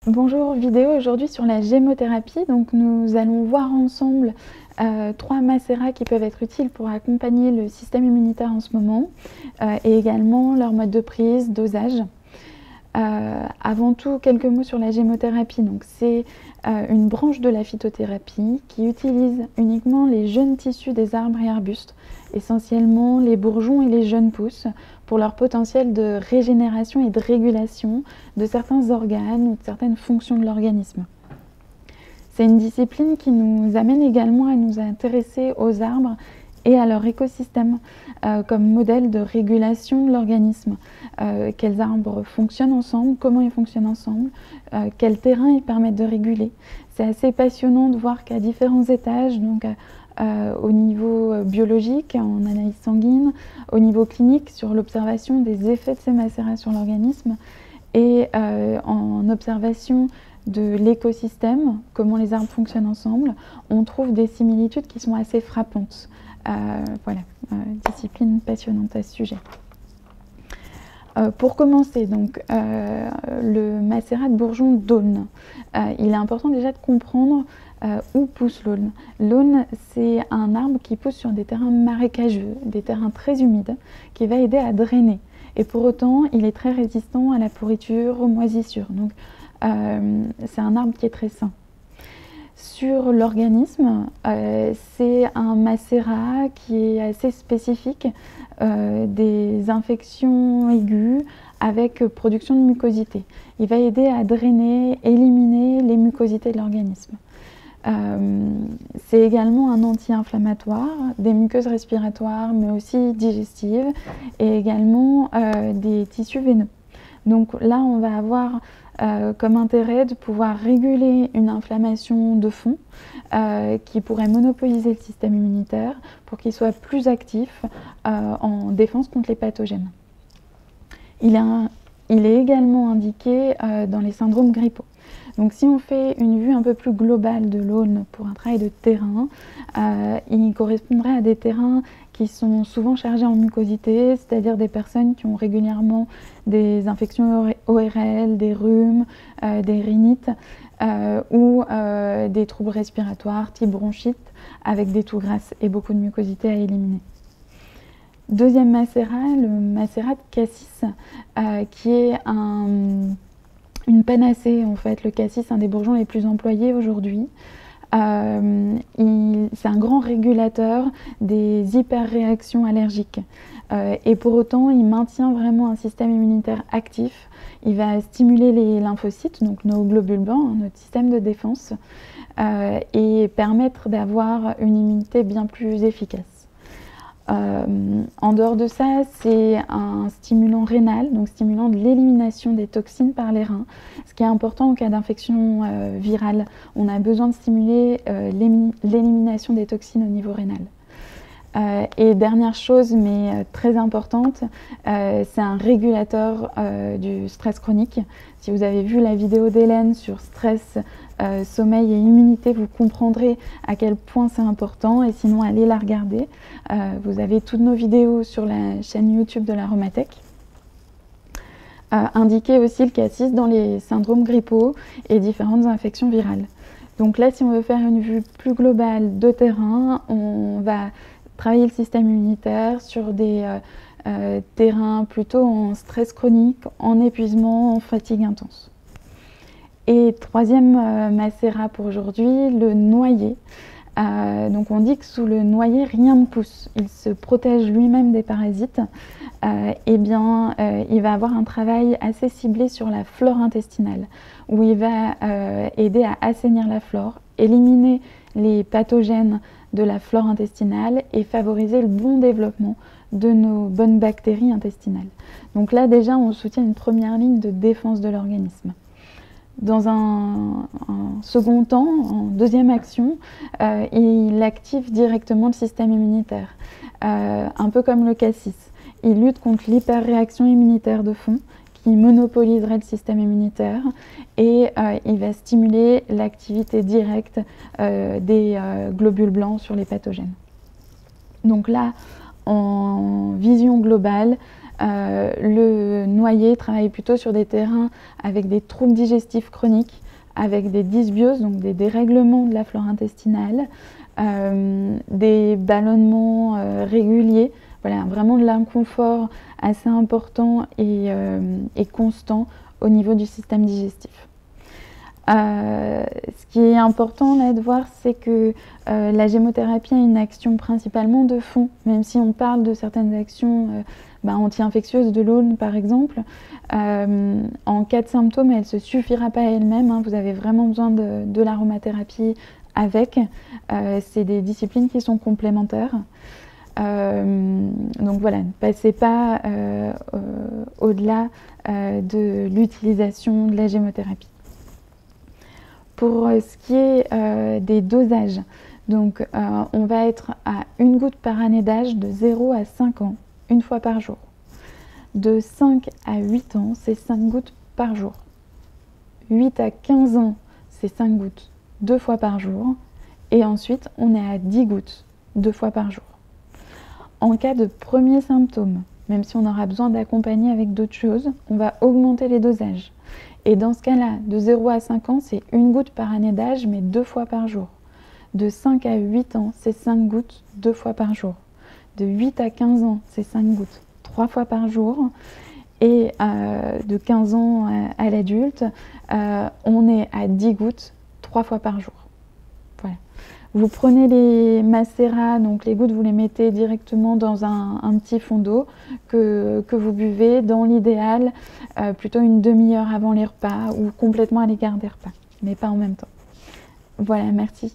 Bonjour, vidéo aujourd'hui sur la gémothérapie. Donc nous allons voir ensemble 3 macérats qui peuvent être utiles pour accompagner le système immunitaire en ce moment et également leur mode de prise, dosage. Avant tout, quelques mots sur la gémothérapie. Donc c'est une branche de la phytothérapie qui utilise uniquement les jeunes tissus des arbres et arbustes, essentiellement les bourgeons et les jeunes pousses, pour leur potentiel de régénération et de régulation de certains organes ou de certaines fonctions de l'organisme. C'est une discipline qui nous amène également à nous intéresser aux arbres et à leur écosystème comme modèle de régulation de l'organisme. Quels arbres fonctionnent ensemble, comment ils fonctionnent ensemble, quels terrains ils permettent de réguler. C'est assez passionnant de voir qu'à différents étages, donc au niveau biologique, en analyse sanguine, au niveau clinique, sur l'observation des effets de ces macérats sur l'organisme et en observation de l'écosystème, comment les arbres fonctionnent ensemble, on trouve des similitudes qui sont assez frappantes. Voilà, discipline passionnante à ce sujet. Pour commencer, donc, le macérat de bourgeon d'aulne. Il est important déjà de comprendre où pousse l'aulne. L'aulne, c'est un arbre qui pousse sur des terrains marécageux, des terrains très humides, qui va aider à drainer. Et pour autant, il est très résistant à la pourriture, aux moisissures. Donc, c'est un arbre qui est très sain. Sur l'organisme, c'est un macérat qui est assez spécifique des infections aiguës avec production de mucosité. Il va aider à drainer, éliminer les mucosités de l'organisme. C'est également un anti-inflammatoire des muqueuses respiratoires, mais aussi digestives, et également des tissus veineux. Donc là, on va avoir comme intérêt de pouvoir réguler une inflammation de fond qui pourrait monopoliser le système immunitaire pour qu'il soit plus actif en défense contre les pathogènes. Il est également indiqué dans les syndromes grippaux. Donc si on fait une vue un peu plus globale de l'aulne pour un travail de terrain, il correspondrait à des terrains qui sont souvent chargés en mucosité, c'est-à-dire des personnes qui ont régulièrement des infections ORL, des rhumes, des rhinites ou des troubles respiratoires type bronchite avec des toux grasses et beaucoup de mucosité à éliminer. Deuxième macérat, le macérat de cassis, qui est une panacée en fait. Le cassis, un des bourgeons les plus employés aujourd'hui. C'est un grand régulateur des hyperréactions allergiques et pour autant il maintient vraiment un système immunitaire actif. Il va stimuler les lymphocytes, donc nos globules blancs, notre système de défense, et permettre d'avoir une immunité bien plus efficace. En dehors de ça, c'est un stimulant rénal, donc stimulant de l'élimination des toxines par les reins, ce qui est important en cas d'infection virale. On a besoin de stimuler l'élimination des toxines au niveau rénal. Et dernière chose, mais très importante, c'est un régulateur du stress chronique. Si vous avez vu la vidéo d'Hélène sur stress, sommeil et immunité, vous comprendrez à quel point c'est important, et sinon allez la regarder. Vous avez toutes nos vidéos sur la chaîne YouTube de l'Aromathèque. Indiquez aussi le cassis dans les syndromes grippaux et différentes infections virales. Donc là, si on veut faire une vue plus globale de terrain, on va travailler le système immunitaire sur des terrains plutôt en stress chronique, en épuisement, en fatigue intense. Et troisième macérat pour aujourd'hui, le noyer. Donc on dit que sous le noyer, rien ne pousse. Il se protège lui-même des parasites. Il va avoir un travail assez ciblé sur la flore intestinale, où il va aider à assainir la flore, éliminer les pathogènes de la flore intestinale et favoriser le bon développement de nos bonnes bactéries intestinales. Donc là déjà, on soutient une première ligne de défense de l'organisme. Dans un second temps, en deuxième action, il active directement le système immunitaire, un peu comme le cassis. Il lutte contre l'hyperréaction immunitaire de fond qui monopoliserait le système immunitaire et il va stimuler l'activité directe des globules blancs sur les pathogènes. Donc là, en vision globale, Le noyer travaille plutôt sur des terrains avec des troubles digestifs chroniques, avec des dysbioses, donc des dérèglements de la flore intestinale, des ballonnements réguliers, voilà, vraiment de l'inconfort assez important et constant au niveau du système digestif. Ce qui est important là de voir, c'est que la gémothérapie a une action principalement de fond, même si on parle de certaines actions anti-infectieuses de l'aune par exemple. En cas de symptômes, elle ne se suffira pas elle-même, hein, vous avez vraiment besoin de l'aromathérapie avec. C'est des disciplines qui sont complémentaires. Donc voilà, ne passez pas au-delà de l'utilisation de la gémothérapie. Pour ce qui est des dosages, donc on va être à 1 goutte par année d'âge de 0 à 5 ans, une fois par jour. De 5 à 8 ans, c'est 5 gouttes par jour. 8 à 15 ans, c'est 5 gouttes 2 fois par jour. Et ensuite, on est à 10 gouttes 2 fois par jour. En cas de premiers symptômes, même si on aura besoin d'accompagner avec d'autres choses, on va augmenter les dosages. Et dans ce cas-là, de 0 à 5 ans, c'est 1 goutte par année d'âge, mais 2 fois par jour. De 5 à 8 ans, c'est 5 gouttes 2 fois par jour. De 8 à 15 ans, c'est 5 gouttes 3 fois par jour. Et de 15 ans à l'adulte, on est à 10 gouttes 3 fois par jour. Voilà. Vous prenez les macérats, donc les gouttes, vous les mettez directement dans un petit fond d'eau que vous buvez, dans l'idéal, plutôt une demi-heure avant les repas ou complètement à l'égard des repas, mais pas en même temps. Voilà, merci.